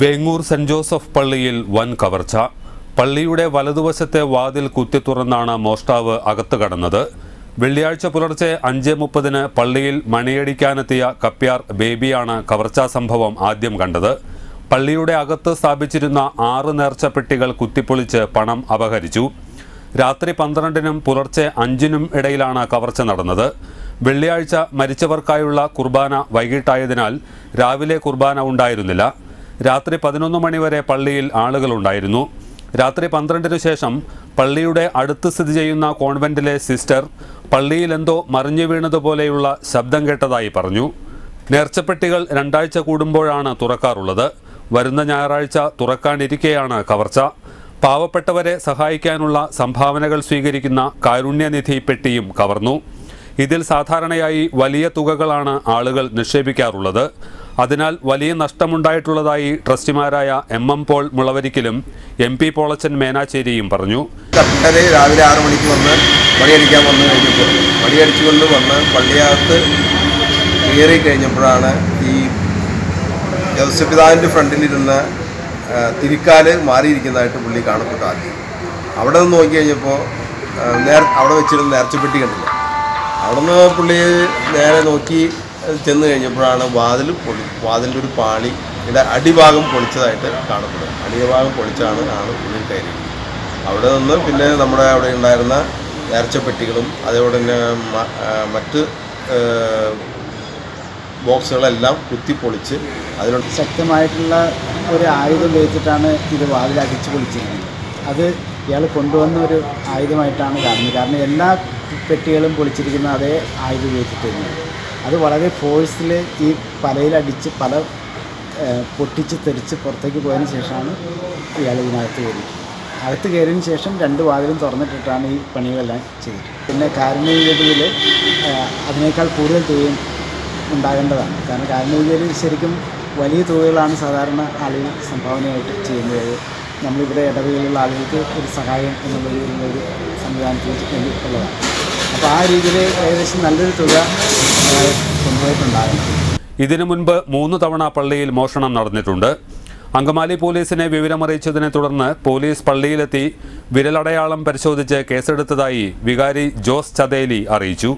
Vengoor saint Joseph പള്ളിയിൽ വൻ കവർച്ച. പള്ളിയുടെ വലതുവശത്തെ വാതിൽ കുത്തിത്തുറന്നാണ് മോഷ്ടാവ് അകത്ത് കടന്നത്. വെള്ളിയാഴ്ച പുലർച്ചെ 5:30 പള്ളിയിൽ മണിയടിക്കാനെത്തിയ കപ്യാർ ബേബിയാണ് കവർച്ചാ സംഭവം ആദ്യം കണ്ടത്. പള്ളിയുടെ അകത്ത് സ്ഥാപിച്ചിരുന്ന 6 നേർച്ചപ്പെട്ടികൾ കുത്തിപ്പൊളിച്ച് പണം അപഹരിച്ചു. രാത്രി 12-നും പുലർച്ചെ 5-നും ഇടയിലാണ് കവർച്ച നടന്നത്. വെള്ളിയാഴ്ച മരിച്ചവർക്കായുള്ള കുർബാന വൈകിട്ടായതിനാൽ രാവിലെ കുർബാന ഉണ്ടായിരുന്നില്ല. രാത്രി 11 മണി വരെ പള്ളിയിൽ ആളുകളുണ്ടായിരുന്നു. രാത്രി 12-നു ശേഷം പള്ളിയുടെ അടുത്ത് സ്ഥിതി ചെയ്യുന്ന കോൺവെന്റിലെ സിസ്റ്റർ പള്ളിയിൽ എന്തോ മറിഞ്ഞു വീണതുപോലെയുള്ള ശബ്ദം കേട്ടതായി പറഞ്ഞു. നേർച്ചപ്പെട്ടികൾ 2 ആഴ്ച കൂടുമ്പോഴാണ് തുറക്കാറുള്ളത്. വരുന്ന ഞായറാഴ്ച തുറക്കാനിരിക്കെയാണ് കവർച്ച. പാവപ്പെട്ടവരെ സഹായിക്കാനുള്ള സംഭാവനകൾ സ്വീകരിക്കുന്ന കാരുണ്യനിധി പെട്ടിയും കവർന്നു. ഇതിൽ സാധാരണയായി വലിയ തുകകളാണ് ആളുകൾ നിക്ഷേപിക്കാറുള്ളത്. അതിനാൽ വലിയ നഷ്ടമുണ്ടായിട്ടുള്ളതായി ട്രസ്റ്റിമാരായ MM പോൾ മുളവരിക്കലും MP പോളച്ചൻ മേനാച്ചേരിയും പറഞ്ഞു. രാവിലെ 6 മണിക്ക് വന്ന് മണിയടിക്കാൻ വന്നു കഴിഞ്ഞപ്പോൾ മണിയടിച്ചുകൊണ്ട് വന്ന് പള്ളിയകത്ത് കയറി കഴിഞ്ഞപ്പോഴാണ് ഈ യൗസപിതാവിൻ്റെ ഫ്രണ്ടിലിരുന്ന തിരിക്കാല് മാറിയിരിക്കുന്നതായിട്ട് പുള്ളി കാണപ്പെട്ടു. ആദ്യം അവിടെ നിന്ന് നോക്കി കഴിഞ്ഞപ്പോൾ അവിടെ വെച്ചിരുന്ന നേർച്ചപ്പെട്ടി കണ്ടില്ല. അവിടെ നിന്ന് പുള്ളി നേരെ നോക്കി ചെന്ന് കഴിഞ്ഞപ്പോഴാണ് വാതിലിൻ്റെ ഒരു പാളിയുടെ അടിഭാഗം പൊളിച്ചതായിട്ട് കാണപ്പെടുന്നത്. അടിഭാഗം പൊളിച്ചാണ് ഉള്ളിൽ കയറി. അവിടെ നിന്ന് പിന്നെ നമ്മുടെ അവിടെ ഉണ്ടായിരുന്ന നേർച്ചപ്പെട്ടികളും അതേപോലെ തന്നെ മറ്റ് ബോക്സുകളെല്ലാം കുത്തിപ്പൊളിച്ച് അതിനോട് ശക്തമായിട്ടുള്ള ഒരു ആയുധം വെച്ചിട്ടാണ് ഇത് വാതിലടിച്ച് പൊളിച്ചിരിക്കുന്നത്. അത് ഇയാൾ കൊണ്ടുവന്ന ഒരു ആയുധമായിട്ടാണ് കാണുന്നത്. കാരണം എല്ലാ പെട്ടികളും പൊളിച്ചിരിക്കുന്ന അതേ ആയുധം ഉപയോഗിച്ചിട്ട് തന്നെയാണ്. അത് വളരെ ഫോഴ്സിൽ ഈ പലയിലടിച്ച് പല പൊട്ടിച്ച് തെറിച്ച് പുറത്തേക്ക് പോയതിന് ശേഷമാണ് ഇയാൾ ഇതിനകത്ത് കയറിയത്. അകത്ത് കയറിയതിന് ശേഷം 2 വാതിലും തുറന്നിട്ടിട്ടാണ് ഈ പണികളെല്ലാം ചെയ്തത്. പിന്നെ കാരുണ്യവിധിയിൽ അതിനേക്കാൾ കൂടുതൽ തുകയും ഉണ്ടാകേണ്ടതാണ്. കാരണം കാരുണ്യവിധിയിൽ ശരിക്കും വലിയ തുകകളാണ് സാധാരണ ആളുകൾ സംഭാവനയായിട്ട് ചെയ്യുന്നത്. നമ്മളിവിടെ ഇടവകയിലുള്ള ആളുകൾക്ക് ഒരു സഹായം എന്നുള്ളൊരു സംവിധാനത്തിൽ വേണ്ടി ഉള്ളതാണ്. അപ്പോൾ ആ രീതിയിൽ ഏകദേശം നല്ലൊരു തുക കൊണ്ടുപോയിട്ടുണ്ടാകും. ഇതിനു മുൻപ് 3 തവണ പള്ളിയിൽ മോഷണം നടന്നിട്ടുണ്ട്. അങ്കമാലി പോലീസിനെ വിവരമറിയിച്ചതിനെ തുടർന്ന് പോലീസ് പള്ളിയിലെത്തി വിരലടയാളം പരിശോധിച്ച് കേസെടുത്തതായി വികാരി ജോസ് ചതേലി അറിയിച്ചു.